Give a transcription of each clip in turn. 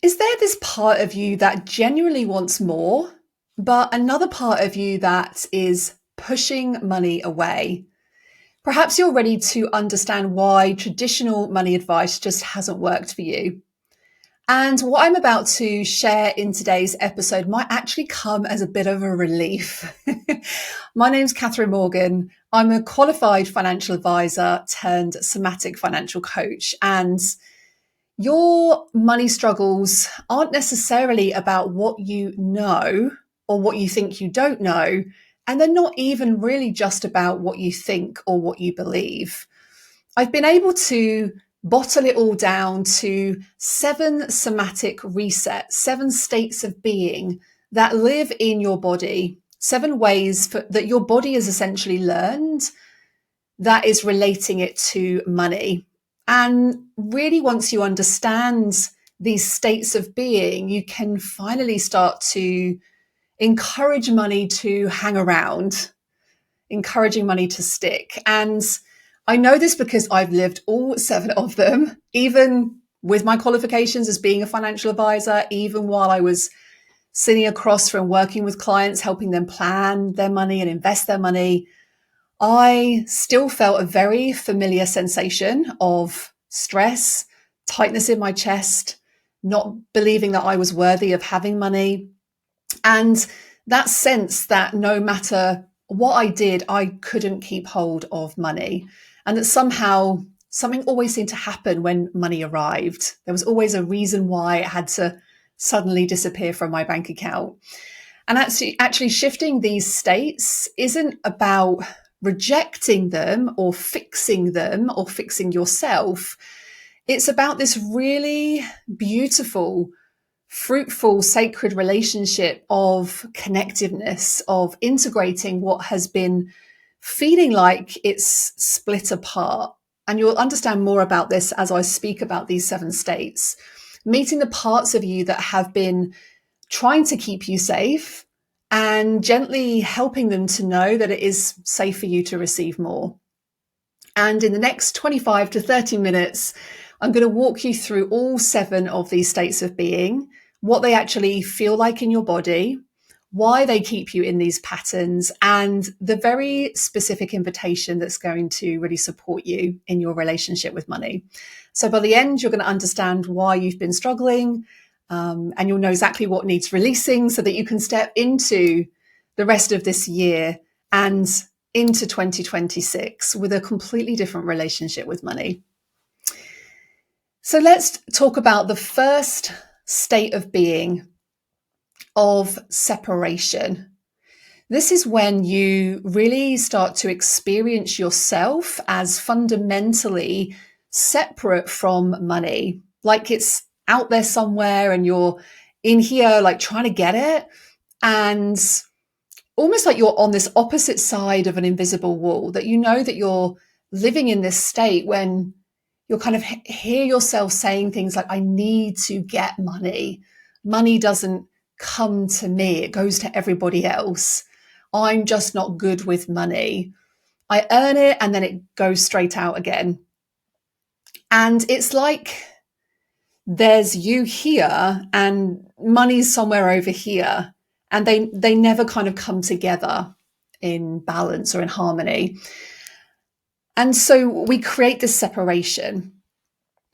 Is there this part of you that genuinely wants more, but another part of you that is pushing money away? Perhaps you're ready to understand why traditional money advice just hasn't worked for you. And what I'm about to share in today's episode might actually come as a bit of a relief. My name's Catherine Morgan. I'm a qualified financial advisor turned somatic financial coach. And your money struggles aren't necessarily about what you know or what you think you don't know. And they're not even really just about what you think or what you believe. I've been able to bottle it all down to 7 somatic resets, 7 states of being that live in your body, 7 ways that your body has essentially learned that is relating it to money. And really, once you understand these states of being, you can finally start to encourage money to hang around, encouraging money to stick. And I know this because I've lived all 7 of them, even with my qualifications as being a financial advisor, even while I was sitting across from working with clients, helping them plan their money and invest their money. I still felt a very familiar sensation of stress, tightness in my chest, not believing that I was worthy of having money. And that sense that no matter what I did, I couldn't keep hold of money. And that somehow something always seemed to happen when money arrived. There was always a reason why it had to suddenly disappear from my bank account. And actually shifting these states isn't about rejecting them or fixing yourself. It's about this really beautiful, fruitful, sacred relationship of connectiveness, of integrating what has been feeling like it's split apart. And you'll understand more about this as I speak about these 7 states. Meeting the parts of you that have been trying to keep you safe and gently helping them to know that it is safe for you to receive more. And in the next 25 to 30 minutes, I'm going to walk you through all 7 of these states of being, what they actually feel like in your body, why they keep you in these patterns, and the very specific invitation that's going to really support you in your relationship with money. So by the end, you're going to understand why you've been struggling, and you'll know exactly what needs releasing so that you can step into the rest of this year and into 2026 with a completely different relationship with money. So let's talk about the first state of being of separation. This is when you really start to experience yourself as fundamentally separate from money, like it's out there somewhere and you're in here like trying to get it, and almost like you're on this opposite side of an invisible wall, that you know that you're living in this state when you'll kind of hear yourself saying things like, I need to get money. Money doesn't come to me. It goes to everybody else. I'm just not good with money. I earn it and then it goes straight out again. And it's like there's you here and money's somewhere over here. And they never kind of come together in balance or in harmony. And so we create this separation.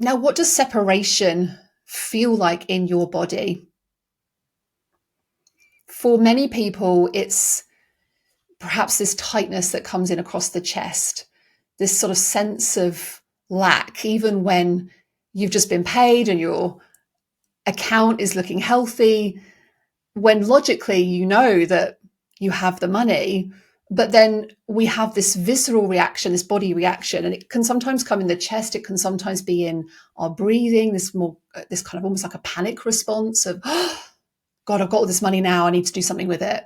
Now, what does separation feel like in your body? For many people, it's perhaps this tightness that comes in across the chest, this sort of sense of lack, even when you've just been paid and your account is looking healthy, when logically you know that you have the money. But then we have this visceral reaction, this body reaction, and it can sometimes come in the chest. It can sometimes be in our breathing, this kind of almost like a panic response of, oh, God, I've got all this money now. I need to do something with it.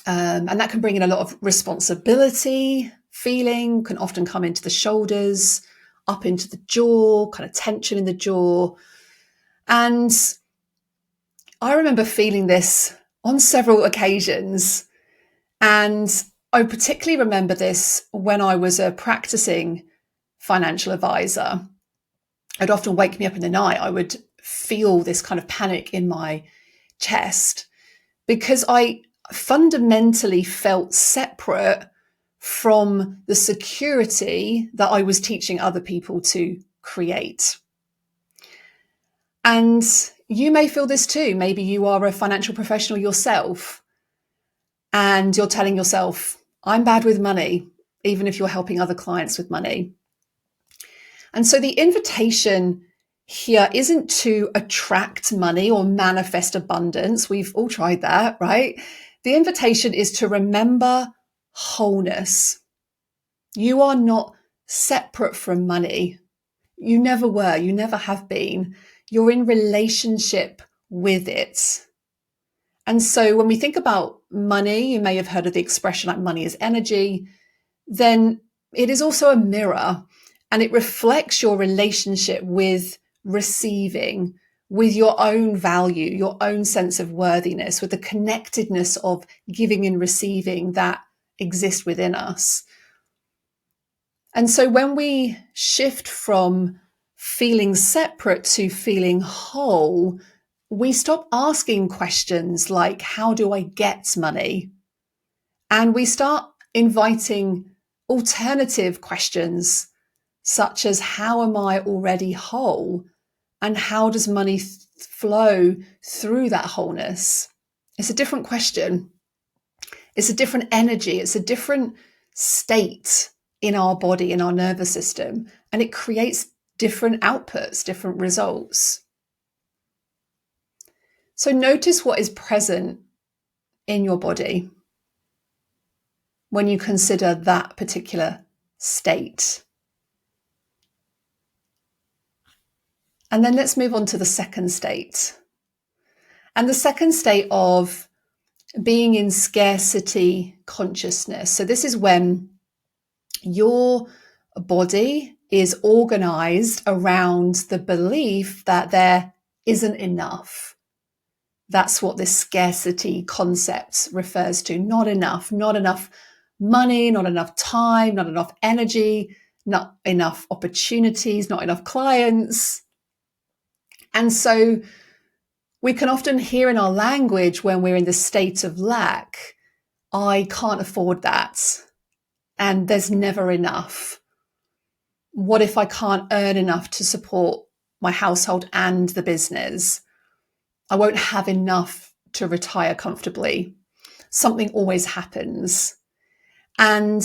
And that can bring in a lot of responsibility feeling, can often come into the shoulders, up into the jaw, kind of tension in the jaw. And I remember feeling this on several occasions. And I particularly remember this when I was a practicing financial advisor. It'd often wake me up in the night. I would feel this kind of panic in my chest because I fundamentally felt separate from the security that I was teaching other people to create. And you may feel this too. Maybe you are a financial professional yourself and you're telling yourself, I'm bad with money, even if you're helping other clients with money. And so the invitation here isn't to attract money or manifest abundance. We've all tried that, right? The invitation is to remember wholeness. You are not separate from money. You never were. You never have been. You're in relationship with it. And so when we think about money, you may have heard of the expression like money is energy, then it is also a mirror and it reflects your relationship with receiving, with your own value, your own sense of worthiness, with the connectedness of giving and receiving that exist within us. And so when we shift from feeling separate to feeling whole, we stop asking questions like, how do I get money? And we start inviting alternative questions, such as, how am I already whole? And how does money flow through that wholeness? It's a different question. It's a different energy. It's a different state in our body, in our nervous system, and it creates different outputs, different results. So notice what is present in your body when you consider that particular state. And then let's move on to the second state. And the second state of being in scarcity consciousness. So this is when your body is organized around the belief that there isn't enough. That's what this scarcity concept refers to. Not enough money, not enough time, not enough energy, not enough opportunities, not enough clients. And so we can often hear in our language when we're in the state of lack, I can't afford that. And there's never enough. What if I can't earn enough to support my household and the business? I won't have enough to retire comfortably. Something always happens. And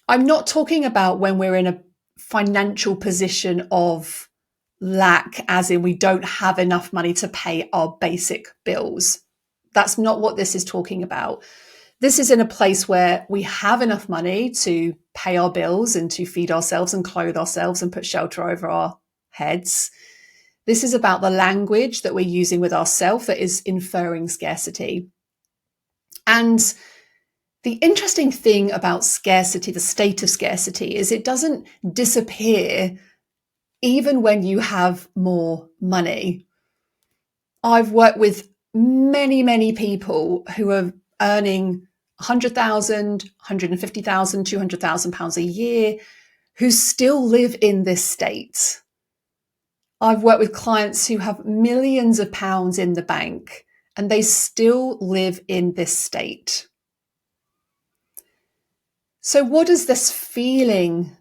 I'm not talking about when we're in a financial position of lack, as in we don't have enough money to pay our basic bills. That's not what this is talking about. This is in a place where we have enough money to pay our bills and to feed ourselves and clothe ourselves and put shelter over our heads. This is about the language that we're using with ourselves that is inferring scarcity. And the interesting thing about scarcity, the state of scarcity, is it doesn't disappear even when you have more money. I've worked with many people who are earning 100,000, 150,000, 200,000 pounds a year, who still live in this state. I've worked with clients who have millions of pounds in the bank and they still live in this state. So what does this feeling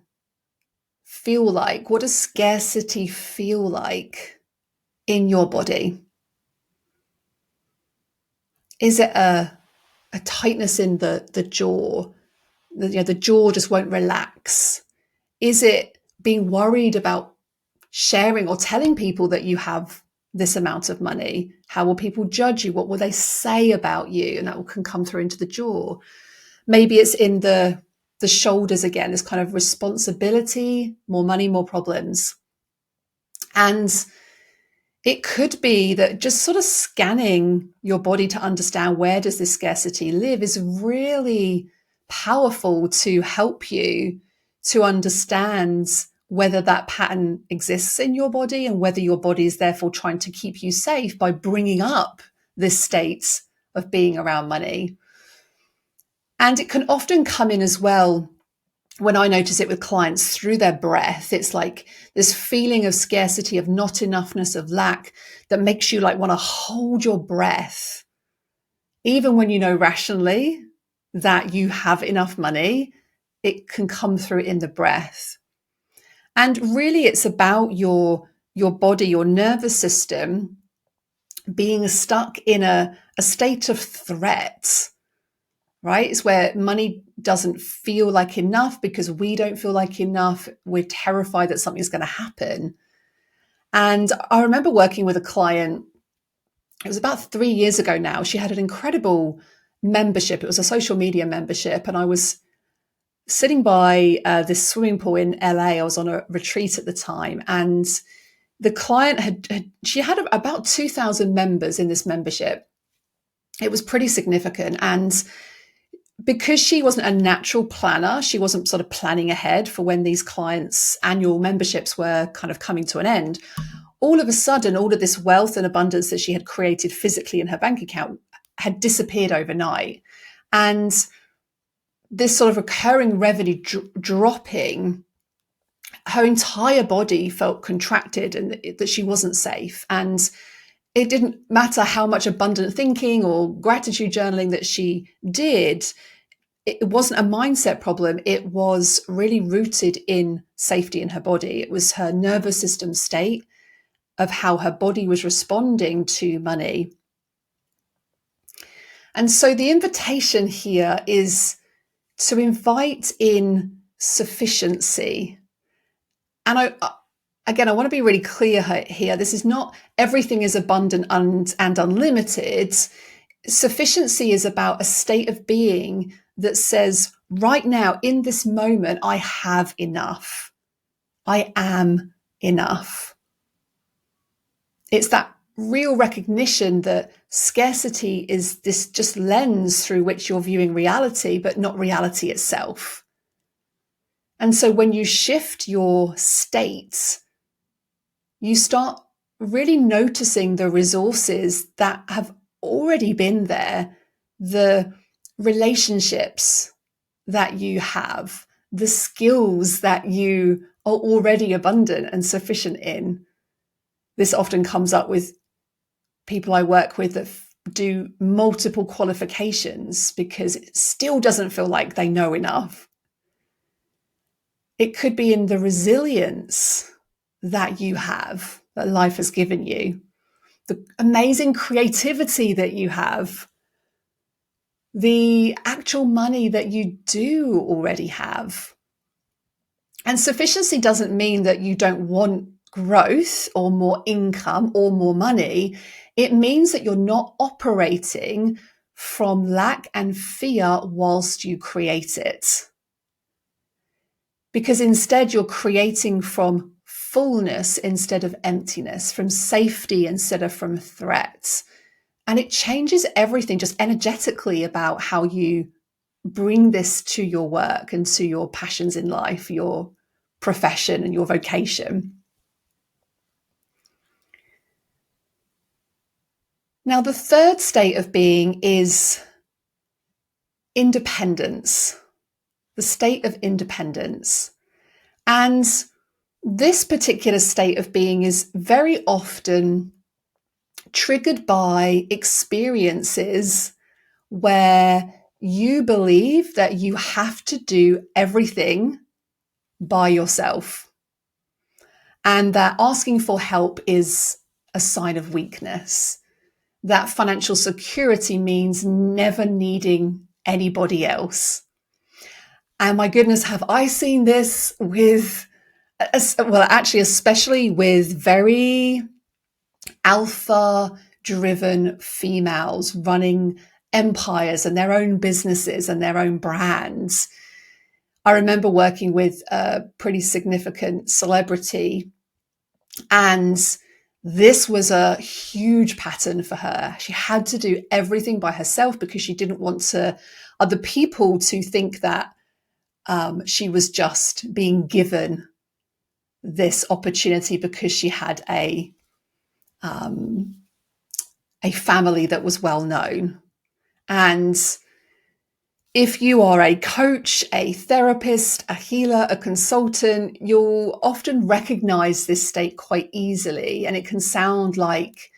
feel like? What does scarcity feel like in your body? Is it a tightness in the jaw? The jaw just won't relax. Is it being worried about sharing or telling people that you have this amount of money? How will people judge you? What will they say about you? And that can come through into the jaw. Maybe it's in the shoulders again, this kind of responsibility, more money, more problems. And it could be that just sort of scanning your body to understand where does this scarcity live is really powerful to help you to understand whether that pattern exists in your body and whether your body is therefore trying to keep you safe by bringing up this state of being around money. And it can often come in as well when I notice it with clients through their breath, it's like this feeling of scarcity, of not enoughness, of lack that makes you like want to hold your breath. Even when you know rationally that you have enough money, it can come through in the breath. And really it's about your body, your nervous system being stuck in a state of threat, right? It's where money doesn't feel like enough because we don't feel like enough. We're terrified that something's going to happen. And I remember working with a client, it was about 3 years ago now. She had an incredible membership. It was a social media membership. And I was sitting by this swimming pool in LA. I was on a retreat at the time. And the client she had about 2,000 members in this membership. It was pretty significant. And because she wasn't a natural planner, she wasn't sort of planning ahead for when these clients' annual memberships were kind of coming to an end. All of a sudden, all of this wealth and abundance that she had created physically in her bank account had disappeared overnight. And this sort of recurring revenue dropping, her entire body felt contracted and that she wasn't safe. And it didn't matter how much abundant thinking or gratitude journaling that she did. It wasn't a mindset problem. It was really rooted in safety in her body. It was her nervous system state of how her body was responding to money. And so the invitation here is to invite in sufficiency. And I want to be really clear here. This is not everything is abundant and unlimited. Sufficiency is about a state of being that says, right now, in this moment, I have enough. I am enough. It's that real recognition that scarcity is this just lens through which you're viewing reality, but not reality itself. And so when you shift your state, you start really noticing the resources that have already been there, the relationships that you have, the skills that you are already abundant and sufficient in. This often comes up with people I work with that do multiple qualifications because it still doesn't feel like they know enough. It could be in the resilience that you have, that life has given you, the amazing creativity that you have, the actual money that you do already have. And sufficiency doesn't mean that you don't want growth or more income or more money. It means that you're not operating from lack and fear whilst you create it. Because instead you're creating from fullness instead of emptiness, from safety instead of from threats. And it changes everything just energetically about how you bring this to your work and to your passions in life, your profession and your vocation. Now, the third state of being is independence, the state of independence. And this particular state of being is very often triggered by experiences where you believe that you have to do everything by yourself, and that asking for help is a sign of weakness, that financial security means never needing anybody else. And my goodness, have I seen this with, well, actually, especially with very alpha driven females running empires and their own businesses and their own brands. I remember working with a pretty significant celebrity, and this was a huge pattern for her. She had to do everything by herself because she didn't want other people to think that she was just being given this opportunity because she had a family that was well known. And If you are a coach, a therapist, a healer, a consultant, you'll often recognize this state quite easily. And it can sound like,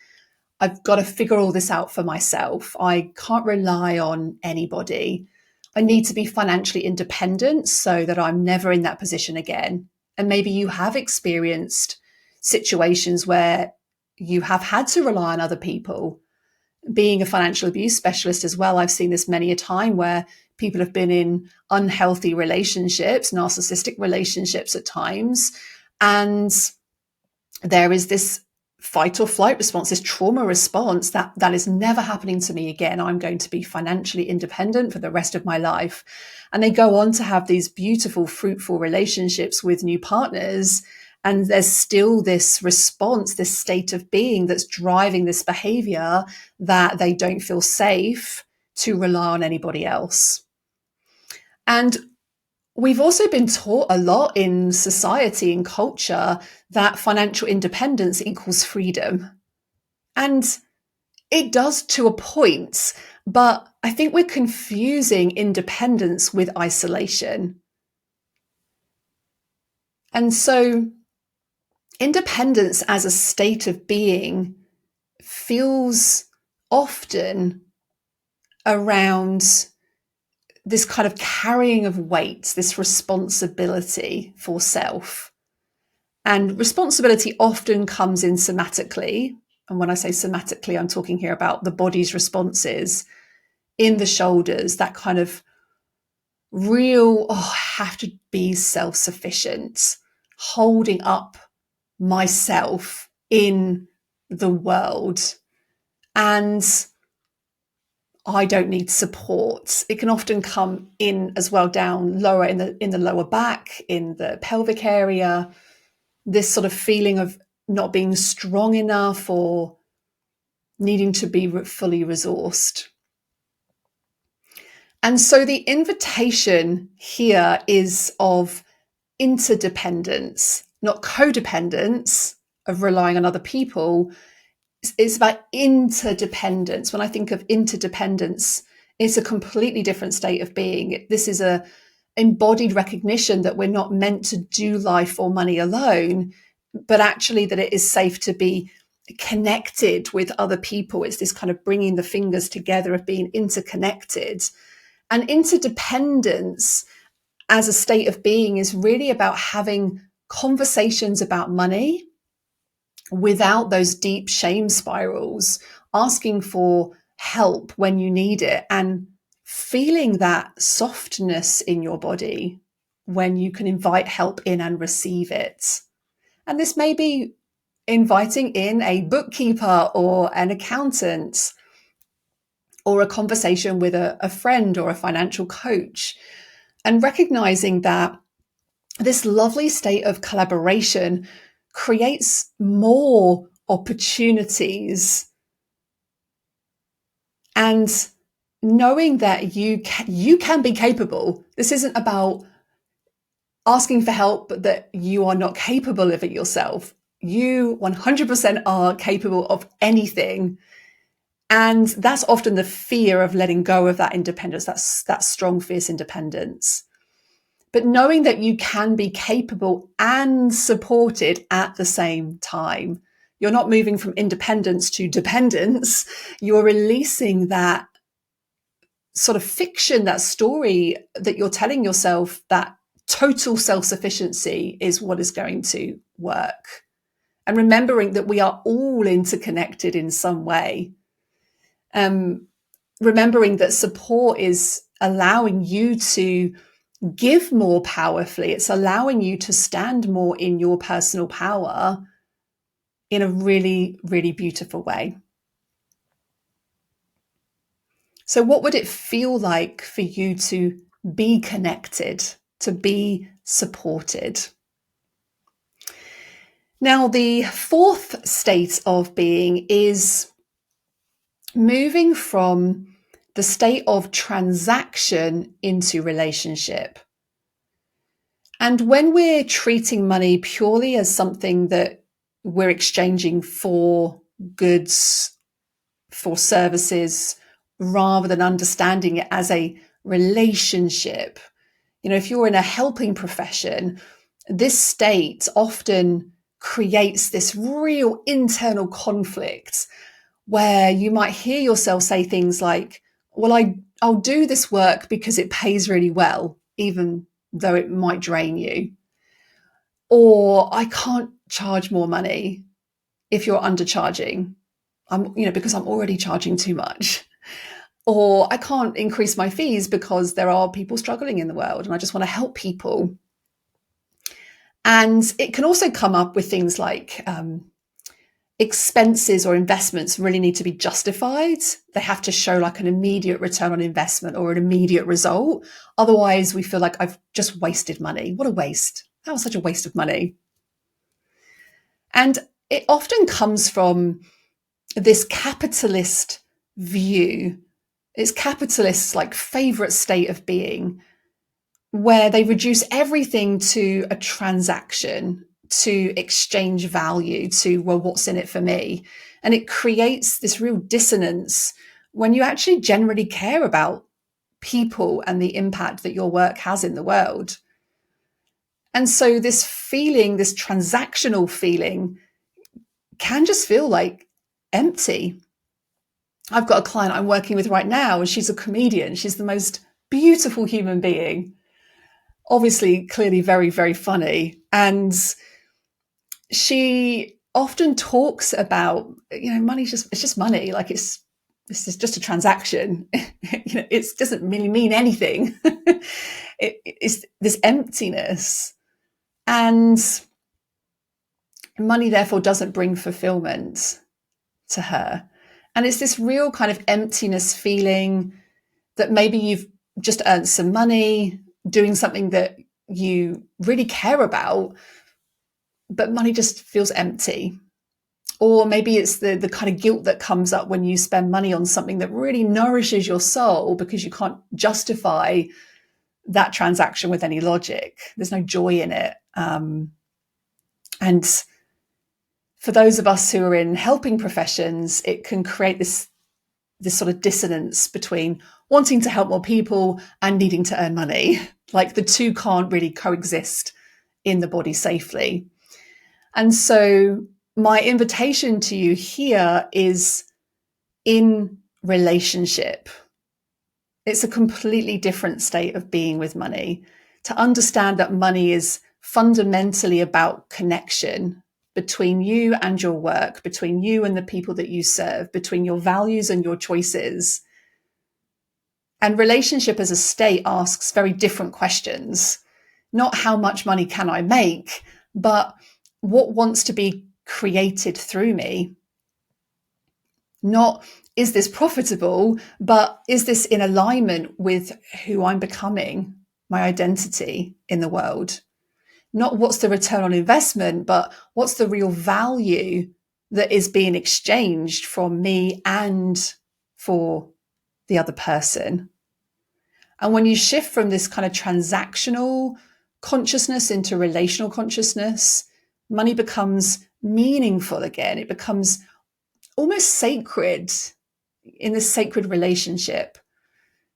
I've got to figure all this out for myself. I can't rely on anybody. I need to be financially independent so that I'm never in that position again. And maybe you have experienced situations where you have had to rely on other people. Being a financial abuse specialist as well, I've seen this many a time where people have been in unhealthy relationships, narcissistic relationships at times, and there is this fight or flight response, this trauma response that is never happening to me again. I'm going to be financially independent for the rest of my life. And they go on to have these beautiful, fruitful relationships with new partners. And there's still this response, this state of being that's driving this behavior that they don't feel safe to rely on anybody else. And we've also been taught a lot in society and culture that financial independence equals freedom. And it does to a point, but I think we're confusing independence with isolation. And so independence as a state of being feels often around this kind of carrying of weight, this responsibility for self. And responsibility often comes in somatically. And when I say somatically, I'm talking here about the body's responses in the shoulders, that kind of real, I have to be self-sufficient, holding up myself in the world. And I don't need support. It can often come in as well, down lower in the lower back, in the pelvic area, this sort of feeling of not being strong enough or needing to be fully resourced. And so the invitation here is of interdependence, not codependence of relying on other people. It's about interdependence. When I think of interdependence, it's a completely different state of being. This is a embodied recognition that we're not meant to do life or money alone, but actually that it is safe to be connected with other people. It's this kind of bringing the fingers together of being interconnected. And interdependence as a state of being is really about having conversations about money without those deep shame spirals, asking for help when you need it, and feeling that softness in your body when you can invite help in and receive it. And this may be inviting in a bookkeeper or an accountant, or a conversation with a friend or a financial coach, and recognizing that this lovely state of collaboration creates more opportunities, and knowing that you can be capable. This isn't about asking for help, but that you are not capable of it yourself. You 100% are capable of anything. And that's often the fear of letting go of that independence, that strong, fierce independence. But knowing that you can be capable and supported at the same time. You're not moving from independence to dependence. You're releasing that sort of fiction, that story that you're telling yourself that total self-sufficiency is what is going to work. And remembering that we are all interconnected in some way. Remembering that support is allowing you to give more powerfully. It's allowing you to stand more in your personal power in a really, really beautiful way. So what would it feel like for you to be connected, to be supported? Now, the fourth state of being is moving from the state of transaction into relationship. And when we're treating money purely as something that we're exchanging for goods, for services, rather than understanding it as a relationship. If you're in a helping profession, this state often creates this real internal conflict where you might hear yourself say things like, well, I'll do this work because it pays really well, even though it might drain you. Or I can't charge more money if you're undercharging. Because I'm already charging too much. Or I can't increase my fees because there are people struggling in the world and I just want to help people. And it can also come up with things like expenses or investments really need to be justified. They have to show like an immediate return on investment or an immediate result. Otherwise, we feel like I've just wasted money. What a waste. That was such a waste of money. And it often comes from this capitalist view. It's capitalists' like favorite state of being, where they reduce everything to a transaction, to exchange value, to, well, what's in it for me? And it creates this real dissonance when you actually generally care about people and the impact that your work has in the world. And so this feeling, this transactional feeling, can just feel like empty. I've got a client I'm working with right now, and she's a comedian. She's the most beautiful human being. Obviously, clearly very, very funny. And she often talks about, money's it's just money. Like this is just a transaction. It doesn't really mean anything. It's this emptiness. And money therefore doesn't bring fulfillment to her. And it's this real kind of emptiness feeling that maybe you've just earned some money doing something that you really care about, but money just feels empty. Or maybe it's the kind of guilt that comes up when you spend money on something that really nourishes your soul because you can't justify that transaction with any logic. There's no joy in it. And for those of us who are in helping professions, it can create this sort of dissonance between wanting to help more people and needing to earn money. Like the two can't really coexist in the body safely. And so my invitation to you here is in relationship. It's a completely different state of being with money. To understand that money is fundamentally about connection between you and your work, between you and the people that you serve, between your values and your choices. And relationship as a state asks very different questions. Not how much money can I make, but what wants to be created through me? Not, is this profitable, but is this in alignment with who I'm becoming, my identity in the world? Not what's the return on investment, but what's the real value that is being exchanged from me and for the other person. And when you shift from this kind of transactional consciousness into relational consciousness, money becomes meaningful again. It becomes almost sacred in this sacred relationship.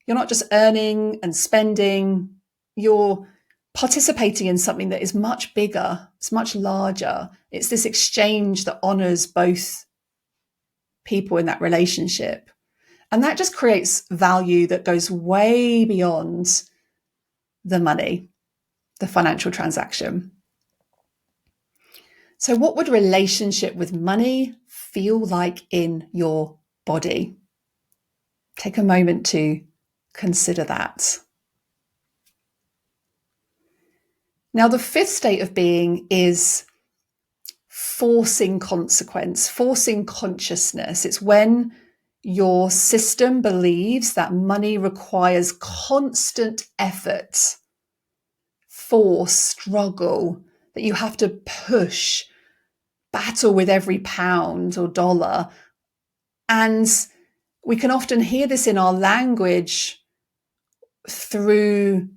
You're not just earning and spending, you're participating in something that is much bigger, it's much larger. It's this exchange that honors both people in that relationship. And that just creates value that goes way beyond the money, the financial transaction. So what would relationship with money feel like in your body? Take a moment to consider that. Now, the fifth state of being is forcing consequence, forcing consciousness. It's when your system believes that money requires constant effort, force, struggle, that you have to push, battle with every pound or dollar. And we can often hear this in our language through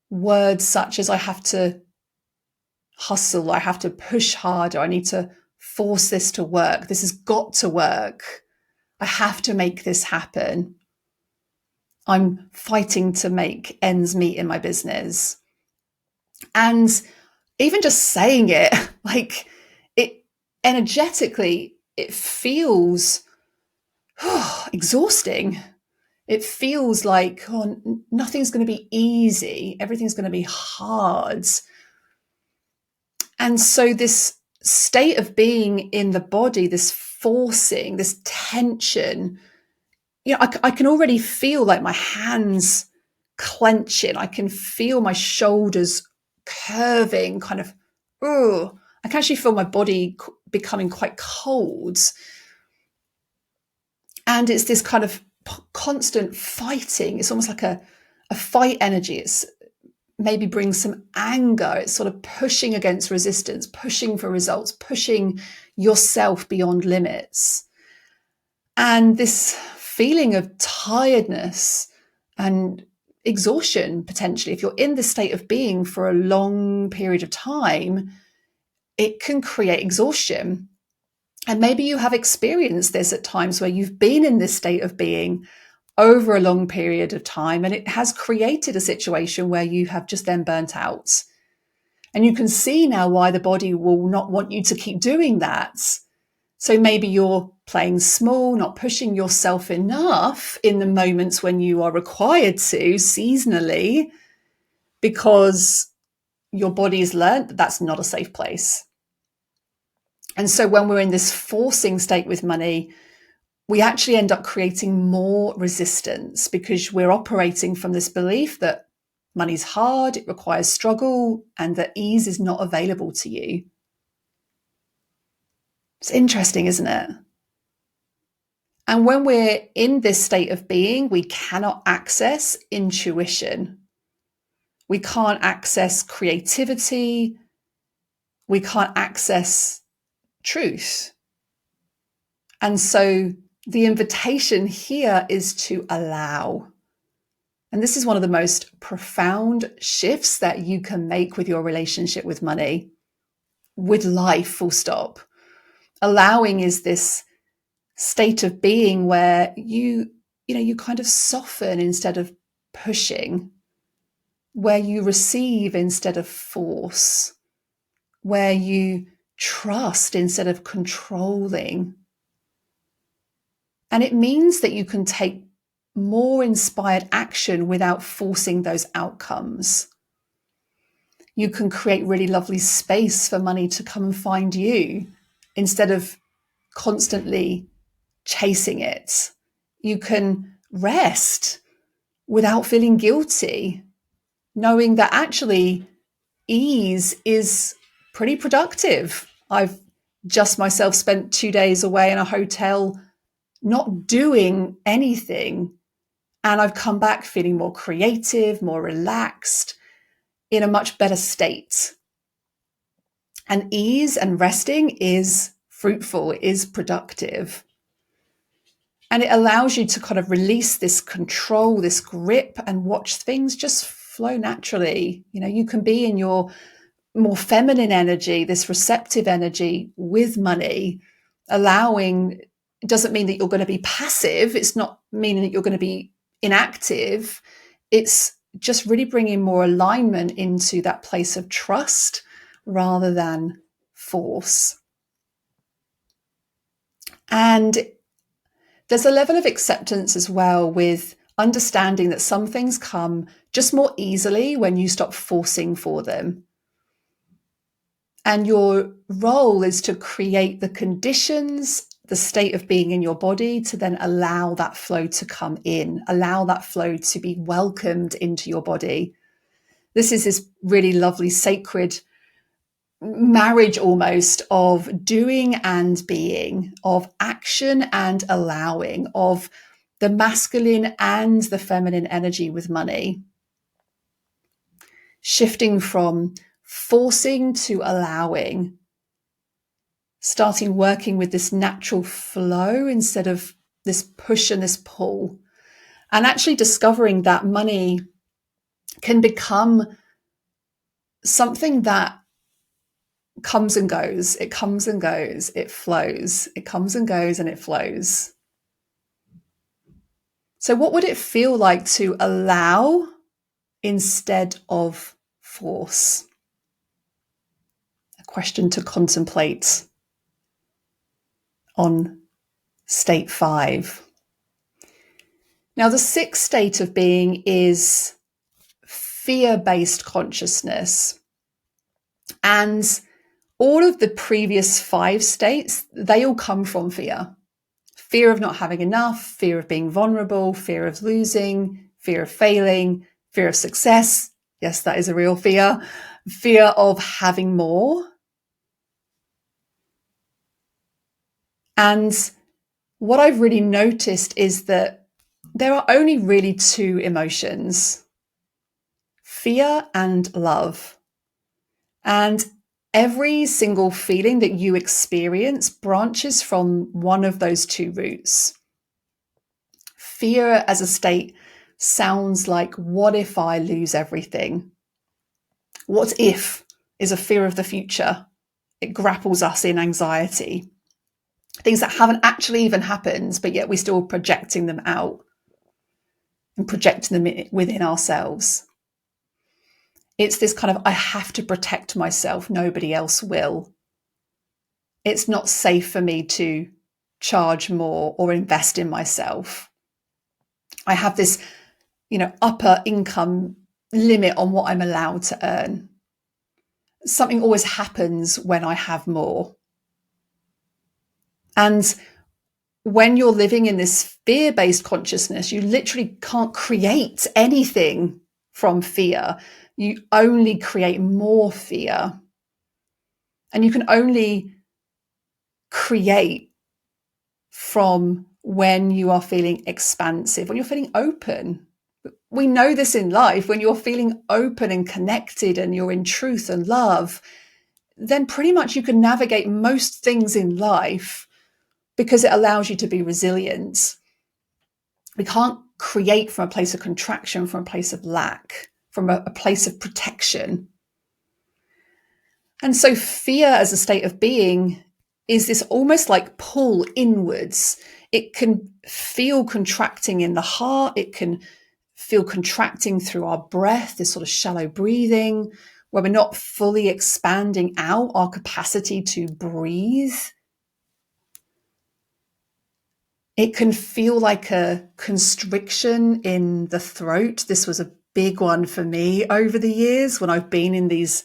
words such as I have to hustle, I have to push harder, I need to force this to work, this has got to work, I have to make this happen. I'm fighting to make ends meet in my business. And even just saying it, like it energetically, it feels exhausting. It feels like, oh, nothing's going to be easy. Everything's going to be hard. And so this state of being in the body, this forcing, this tension, I can already feel like my hands clenching. I can feel my shoulders curving, kind of, oh, I can actually feel my body becoming quite cold. And it's this kind of constant fighting. It's almost like a fight energy. It's maybe brings some anger. It's sort of pushing against resistance, pushing for results, pushing yourself beyond limits. And this feeling of tiredness and exhaustion, potentially, if you're in this state of being for a long period of time, it can create exhaustion. And maybe you have experienced this at times where you've been in this state of being over a long period of time, and it has created a situation where you have just then burnt out. And you can see now why the body will not want you to keep doing that. So maybe you're playing small, not pushing yourself enough in the moments when you are required to seasonally, because your body has learned that that's not a safe place. And so when we're in this forcing state with money, we actually end up creating more resistance because we're operating from this belief that money's hard, it requires struggle, and that ease is not available to you. It's interesting, isn't it? And when we're in this state of being, we cannot access intuition. We can't access creativity. We can't access truth. And so the invitation here is to allow. And this is one of the most profound shifts that you can make with your relationship with money, with life, full stop. Allowing is this state of being where you kind of soften instead of pushing, where you receive instead of force, where you trust instead of controlling. And it means that you can take more inspired action without forcing those outcomes. You can create really lovely space for money to come and find you instead of constantly chasing it. You can rest without feeling guilty, knowing that actually ease is pretty productive. I've just myself spent 2 days away in a hotel not doing anything, and I've come back feeling more creative, more relaxed, in a much better state. And ease and resting is fruitful, is productive. And it allows you to kind of release this control, this grip, and watch things just flow naturally. You can be in your more feminine energy, this receptive energy with money, allowing. It doesn't mean that you're going to be passive. It's not meaning that you're going to be inactive. It's just really bringing more alignment into that place of trust rather than force. And there's a level of acceptance as well, with understanding that some things come just more easily when you stop forcing for them. And your role is to create the conditions, the state of being in your body, to then allow that flow to come in, allow that flow to be welcomed into your body. This is this really lovely sacred marriage almost of doing and being, of action and allowing, of the masculine and the feminine energy with money. Shifting from forcing to allowing, starting working with this natural flow instead of this push and this pull, and actually discovering that money can become something that comes and goes. It comes and goes. It flows. It comes and goes and it flows. So, what would it feel like to allow instead of force? A question to contemplate on state 5. Now, the 6th state of being is fear-based consciousness. And all of the previous 5 states, they all come from fear. Fear of not having enough, fear of being vulnerable, fear of losing, fear of failing, fear of success. Yes, that is a real fear. Fear of having more. And what I've really noticed is that there are only really 2 emotions, fear and love. And every single feeling that you experience branches from one of those 2 roots. Fear as a state sounds like, what if I lose everything? What if is a fear of the future. It grapples us in anxiety. Things that haven't actually even happened, but yet we're still projecting them out and projecting them within ourselves. It's this kind of, I have to protect myself, nobody else will. It's not safe for me to charge more or invest in myself. I have this, upper income limit on what I'm allowed to earn. Something always happens when I have more. And when you're living in this fear-based consciousness, you literally can't create anything from fear. You only create more fear. And you can only create from when you are feeling expansive, when you're feeling open. We know this in life. When you're feeling open and connected and you're in truth and love, then pretty much you can navigate most things in life because it allows you to be resilient. We can't create from a place of contraction, from a place of lack, from a place of protection. And so fear as a state of being is this almost like pull inwards. It can feel contracting in the heart. It can feel contracting through our breath, this sort of shallow breathing, where we're not fully expanding out our capacity to breathe. It can feel like a constriction in the throat. This was a big one for me over the years when I've been in these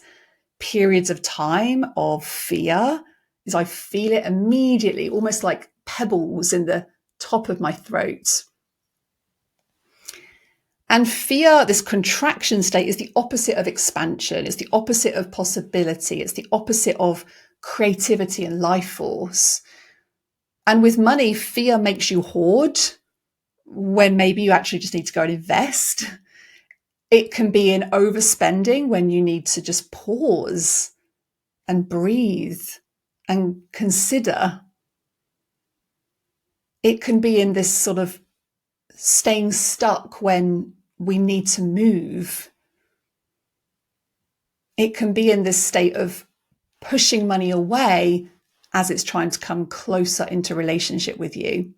periods of time of fear, is I feel it immediately, almost like pebbles in the top of my throat. And fear, this contraction state, is the opposite of expansion. It's the opposite of possibility. It's the opposite of creativity and life force. And with money, fear makes you hoard when maybe you actually just need to go and invest. It can be in overspending when you need to just pause and breathe and consider. It can be in this sort of staying stuck when we need to move. It can be in this state of pushing money away as it's trying to come closer into relationship with you.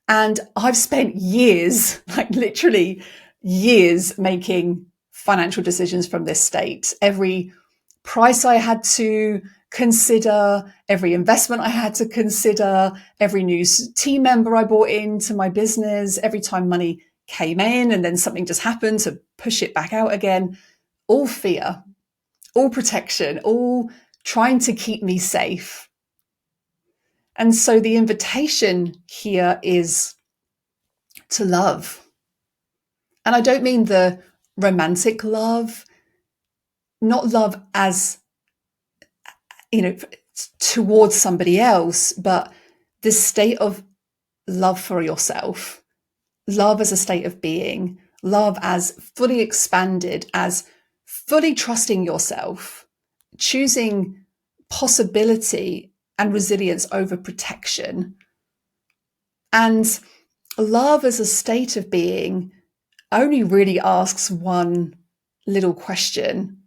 And I've spent years, like literally years, making financial decisions from this state. Every price I had to consider, every investment I had to consider, every new team member I brought into my business, every time money came in and then something just happened to push it back out again, all fear, all protection, all trying to keep me safe. And so the invitation here is to love. And I don't mean the romantic love, not love as, towards somebody else, but this state of love for yourself, love as a state of being, love as fully expanded, as fully trusting yourself, choosing possibility and resilience over protection. And love as a state of being only really asks one little question,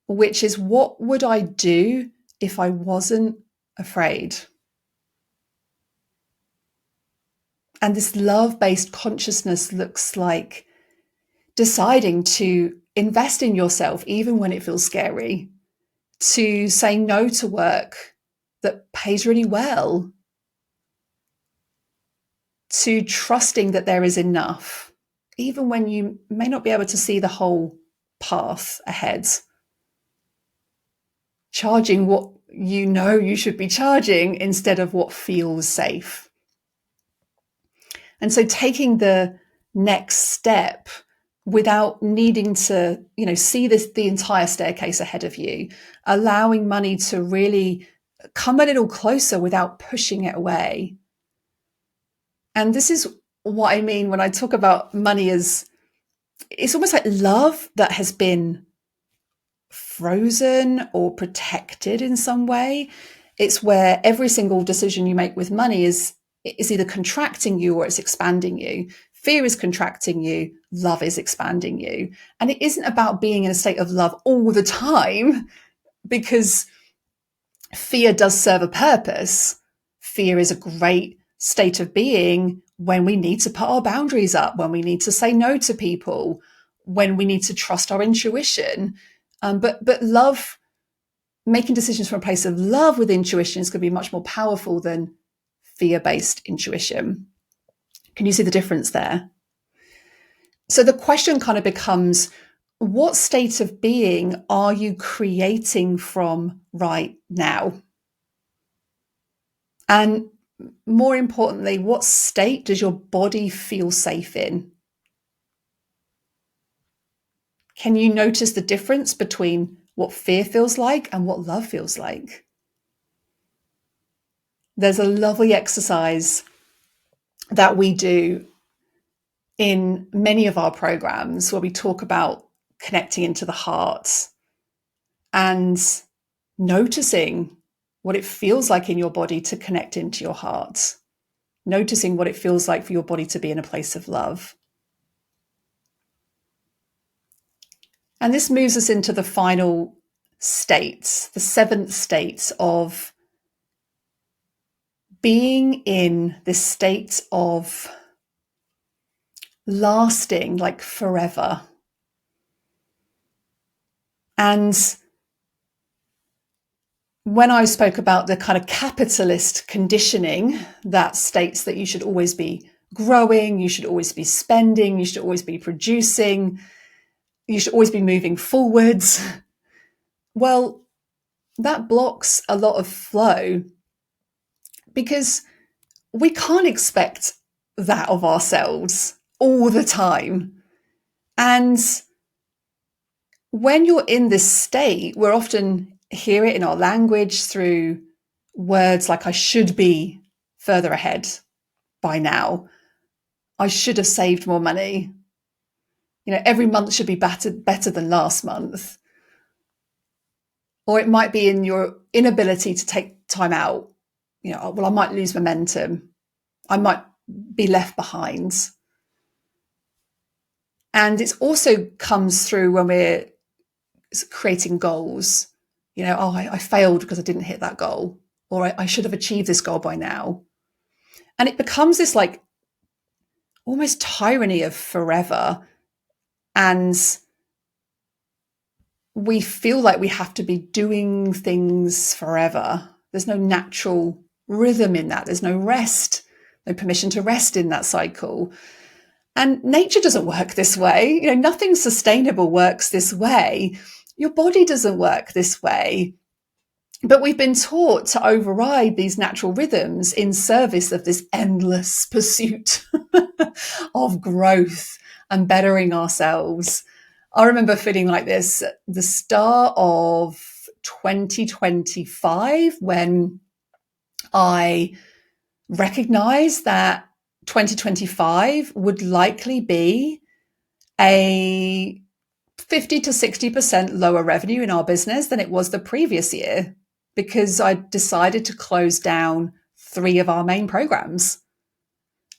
which is, what would I do if I wasn't afraid? And this love-based consciousness looks like deciding to invest in yourself even when it feels scary, to say no to work that pays really well, to trusting that there is enough, even when you may not be able to see the whole path ahead. Charging what you know you should be charging instead of what feels safe. And so taking the next step without needing to, see the entire staircase ahead of you, allowing money to really come a little closer without pushing it away. And this is what I mean when I talk about money as it's almost like love that has been frozen or protected in some way. It's where every single decision you make with money is either contracting you or it's expanding you. Fear is contracting you, love is expanding you. And it isn't about being in a state of love all the time, because fear does serve a purpose. Fear is a great state of being when we need to put our boundaries up, when we need to say no to people, when we need to trust our intuition. But love, making decisions from a place of love with intuition is going to be much more powerful than fear-based intuition. Can you see the difference there? So the question kind of becomes, what state of being are you creating from right now? And more importantly, what state does your body feel safe in? Can you notice the difference between what fear feels like and what love feels like? There's a lovely exercise that we do in many of our programs where we talk about connecting into the heart and noticing what it feels like in your body to connect into your heart, noticing what it feels like for your body to be in a place of love. And this moves us into the final state, the seventh state of being in this state of lasting, like forever. And when I spoke about the kind of capitalist conditioning that states that you should always be growing, you should always be spending, you should always be producing, you should always be moving forwards, well, that blocks a lot of flow, because we can't expect that of ourselves all the time. And when you're in this state, we're often hear it in our language through words like, I should be further ahead by now. I should have saved more money. Every month should be better than last month. Or it might be in your inability to take time out. I might lose momentum. I might be left behind. And it also comes through when we're creating goals. I failed because I didn't hit that goal, or I should have achieved this goal by now. And it becomes this like almost tyranny of forever. And we feel like we have to be doing things forever. There's no natural rhythm in that. There's no rest, no permission to rest in that cycle. And nature doesn't work this way. Nothing sustainable works this way. Your body doesn't work this way. But we've been taught to override these natural rhythms in service of this endless pursuit of growth and bettering ourselves. I remember feeling like this at the start of 2025, when I recognized that 2025 would likely be a 50 to 60% lower revenue in our business than it was the previous year, because I decided to close down 3 of our main programs.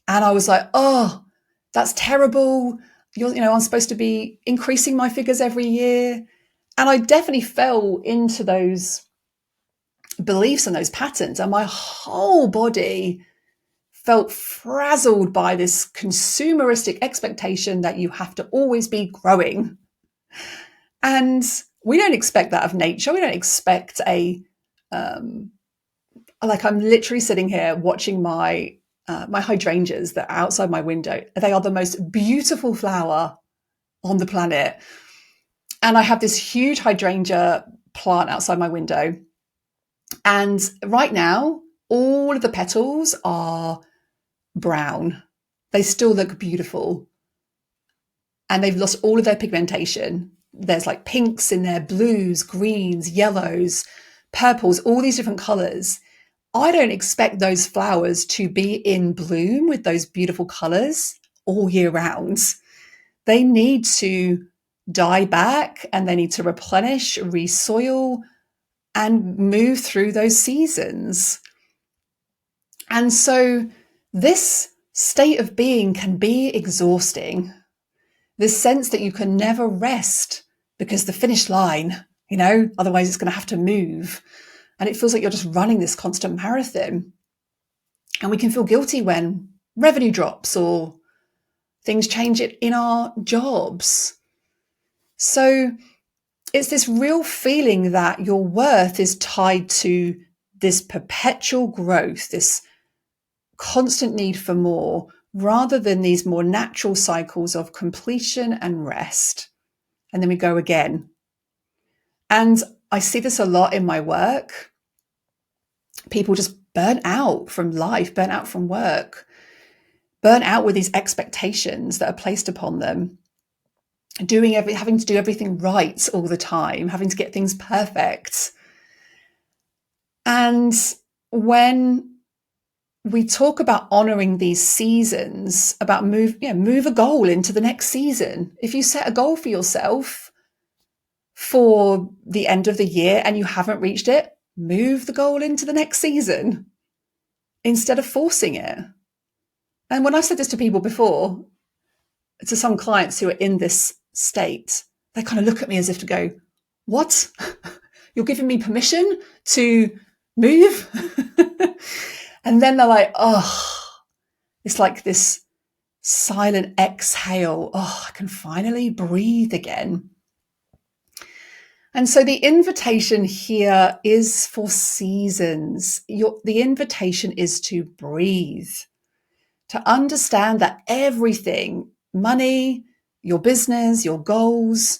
And I was like, oh, that's terrible. I'm supposed to be increasing my figures every year. And I definitely fell into those beliefs and those patterns. And my whole body felt frazzled by this consumeristic expectation that you have to always be growing. And we don't expect that of nature. We don't expect like I'm literally sitting here watching my hydrangeas that are outside my window. They are the most beautiful flower on the planet. And I have this huge hydrangea plant outside my window. And right now, all of the petals are brown. They still look beautiful. And they've lost all of their pigmentation. There's like pinks in there, blues, greens, yellows, purples, all these different colors. I don't expect those flowers to be in bloom with those beautiful colors all year round. They need to die back and they need to replenish, resoil, and move through those seasons. And so this state of being can be exhausting. This sense that you can never rest because the finish line, otherwise it's going to have to move. And it feels like you're just running this constant marathon. And we can feel guilty when revenue drops or things change in our jobs. So it's this real feeling that your worth is tied to this perpetual growth, this constant need for more, rather than these more natural cycles of completion and rest. And then we go again. And I see this a lot in my work. People just burn out from life, burn out from work, burn out with these expectations that are placed upon them, having to do everything right all the time, having to get things perfect. And when we talk about honoring these seasons, about move a goal into the next season. If you set a goal for yourself for the end of the year and you haven't reached it, move the goal into the next season instead of forcing it. And when I've said this to people before, to some clients who are in this state, they kind of look at me as if to go, what? You're giving me permission to move? And then they're like, oh, it's like this silent exhale. Oh, I can finally breathe again. And so the invitation here is for seasons. The invitation is to breathe, to understand that everything, money, your business, your goals,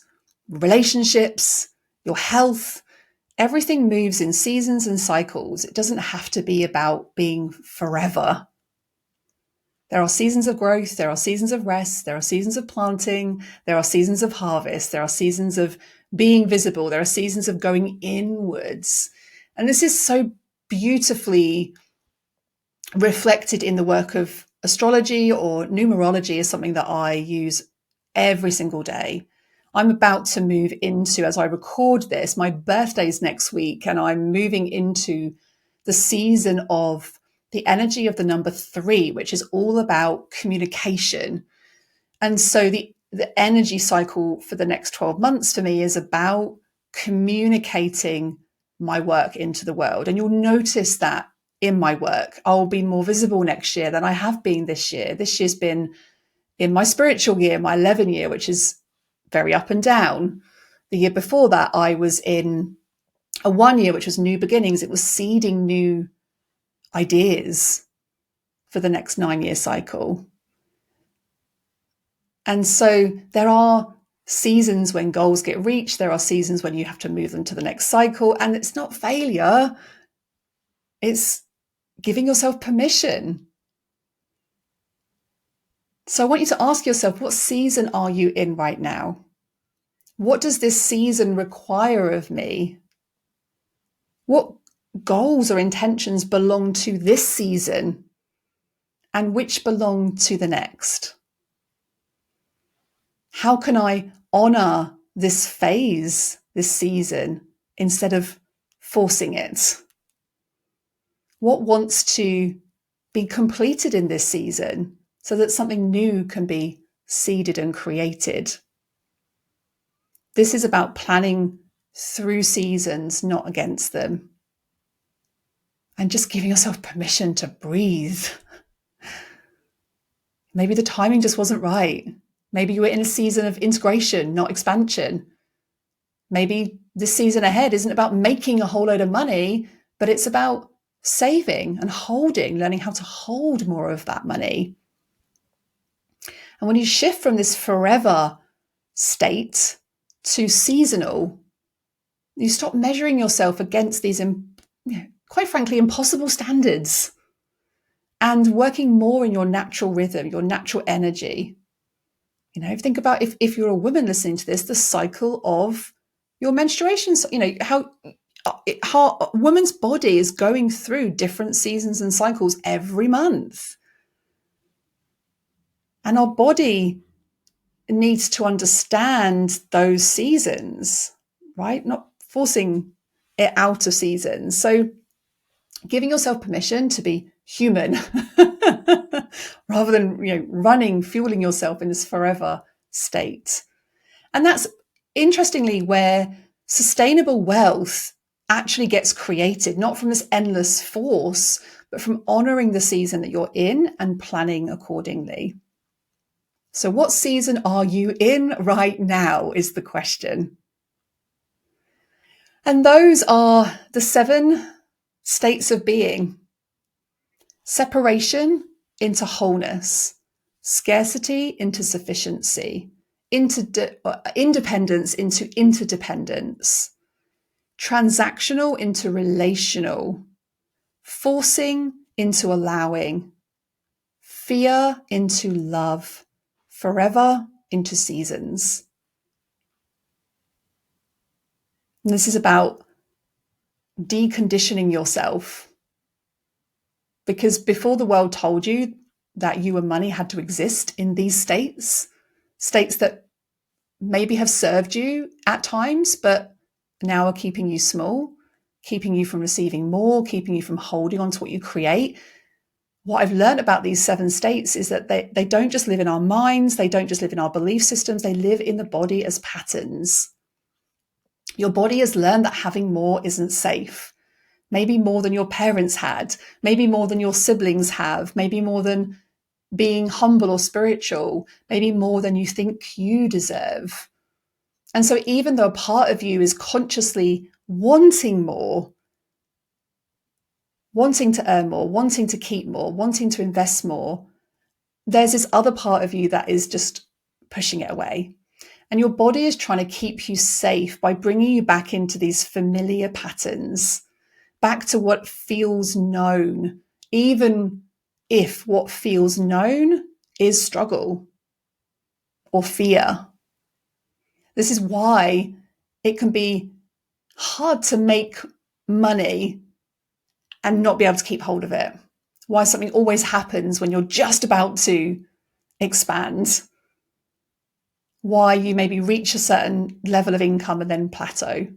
relationships, your health, everything moves in seasons and cycles. It doesn't have to be about being forever. There are seasons of growth, there are seasons of rest, there are seasons of planting, there are seasons of harvest, there are seasons of being visible, there are seasons of going inwards. And this is so beautifully reflected in the work of astrology, or numerology is something that I use every single day. I'm about to move into, as I record this, my birthday's next week, and I'm moving into the season of the energy of the number 3, which is all about communication. And so the energy cycle for the next 12 months for me is about communicating my work into the world. And you'll notice that in my work, I'll be more visible next year than I have been this year. This year's been in my spiritual year, my 11 year, which is very up and down. The year before that, I was in a 1 year, which was new beginnings. It was seeding new ideas for the next 9-year cycle. And so there are seasons when goals get reached. There are seasons when you have to move them to the next cycle. And it's not failure. It's giving yourself permission. So I want you to ask yourself, what season are you in right now? What does this season require of me? What goals or intentions belong to this season and which belong to the next? How can I honor this phase, this season, instead of forcing it? What wants to be completed in this season so that something new can be seeded and created? This is about planning through seasons, not against them. And just giving yourself permission to breathe. Maybe the timing just wasn't right. Maybe you were in a season of integration, not expansion. Maybe this season ahead isn't about making a whole load of money, but it's about saving and holding, learning how to hold more of that money. And when you shift from this forever state to seasonal, you stop measuring yourself against these, quite frankly, impossible standards and working more in your natural rhythm, your natural energy. Think about if you're a woman listening to this, the cycle of your menstruation, how a woman's body is going through different seasons and cycles every month. And our body needs to understand those seasons, right? Not forcing it out of season. So giving yourself permission to be human rather than, fueling yourself in this forever state. And that's interestingly where sustainable wealth actually gets created, not from this endless force, but from honoring the season that you're in and planning accordingly. So what season are you in right now is the question. And those are the 7 states of being. Separation into wholeness, scarcity into sufficiency, independence into interdependence, transactional into relational, forcing into allowing, fear into love, forever into seasons. And this is about deconditioning yourself. Because before the world told you that you and money had to exist in these states that maybe have served you at times, but now are keeping you small, keeping you from receiving more, keeping you from holding on to what you create. What I've learned about these 7 states is that they don't just live in our minds, they don't just live in our belief systems, they live in the body as patterns. Your body has learned that having more isn't safe. Maybe more than your parents had, maybe more than your siblings have, maybe more than being humble or spiritual, maybe more than you think you deserve. And so even though a part of you is consciously wanting more, wanting to earn more, wanting to keep more, wanting to invest more, there's this other part of you that is just pushing it away. And your body is trying to keep you safe by bringing you back into these familiar patterns, back to what feels known, even if what feels known is struggle or fear. This is why it can be hard to make money and not be able to keep hold of it. Why something always happens when you're just about to expand. Why you maybe reach a certain level of income and then plateau.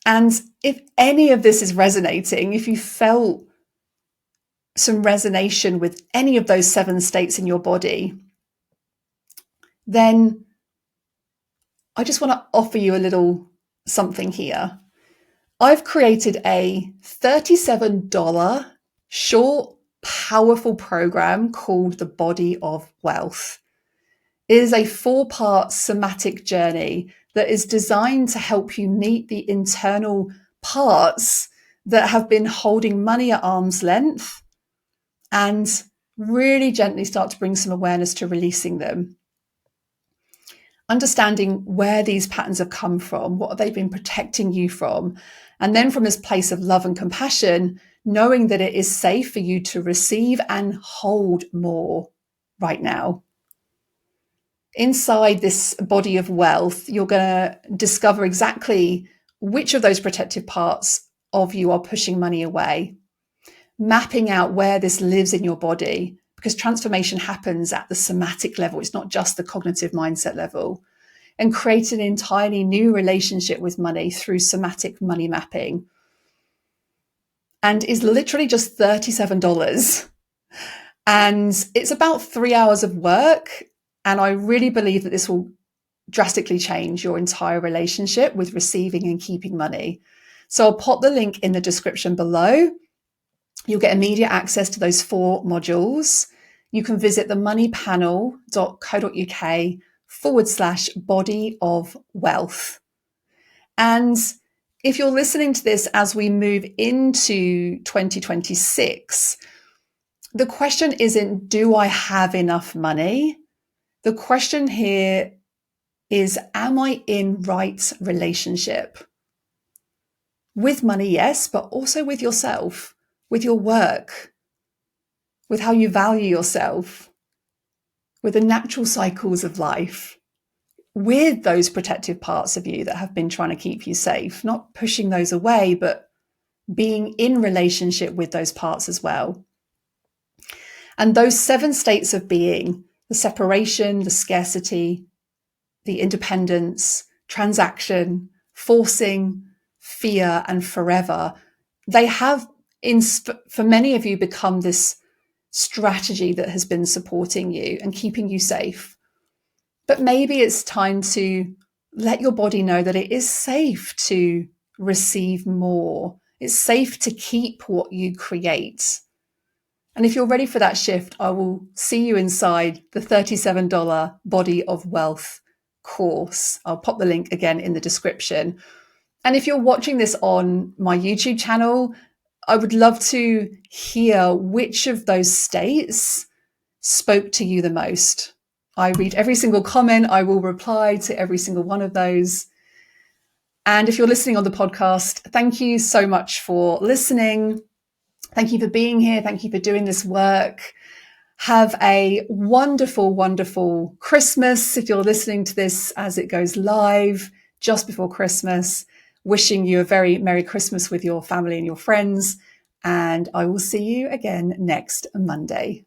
And if any of this is resonating, if you felt some resonation with any of those 7 states in your body, then I just want to offer you a little something here. I've created a $37 short, powerful program called The Body of Wealth. It is a 4-part somatic journey that is designed to help you meet the internal parts that have been holding money at arm's length and really gently start to bring some awareness to releasing them. Understanding where these patterns have come from, what have they been protecting you from? And then from this place of love and compassion, knowing that it is safe for you to receive and hold more right now. Inside this body of wealth, you're going to discover exactly which of those protective parts of you are pushing money away, mapping out where this lives in your body, because transformation happens at the somatic level. It's not just the cognitive mindset level. And create an entirely new relationship with money through somatic money mapping. And is literally just $37. And it's about 3 hours of work. And I really believe that this will drastically change your entire relationship with receiving and keeping money. So I'll pop the link in the description below. You'll get immediate access to those 4 modules. You can visit the moneypanel.co.uk/body of wealth. And if you're listening to this as we move into 2026, the question isn't, do I have enough money? The question here is, am I in right relationship? With money, yes, but also with yourself, with your work, with how you value yourself, with the natural cycles of life, with those protective parts of you that have been trying to keep you safe, not pushing those away, but being in relationship with those parts as well. And those 7 states of being, the separation, the scarcity, the independence, transaction, forcing, fear, and forever, they have, for many of you, become this strategy that has been supporting you and keeping you safe. But maybe it's time to let your body know that it is safe to receive more. It's safe to keep what you create. And if you're ready for that shift, I will see you inside the $37 Body of Wealth course. I'll pop the link again in the description. And if you're watching this on my YouTube channel, I would love to hear which of those states spoke to you the most. I read every single comment. I will reply to every single one of those. And if you're listening on the podcast, thank you so much for listening. Thank you for being here. Thank you for doing this work. Have a wonderful, wonderful Christmas. If you're listening to this as it goes live just before Christmas, wishing you a very Merry Christmas with your family and your friends. And I will see you again next Monday.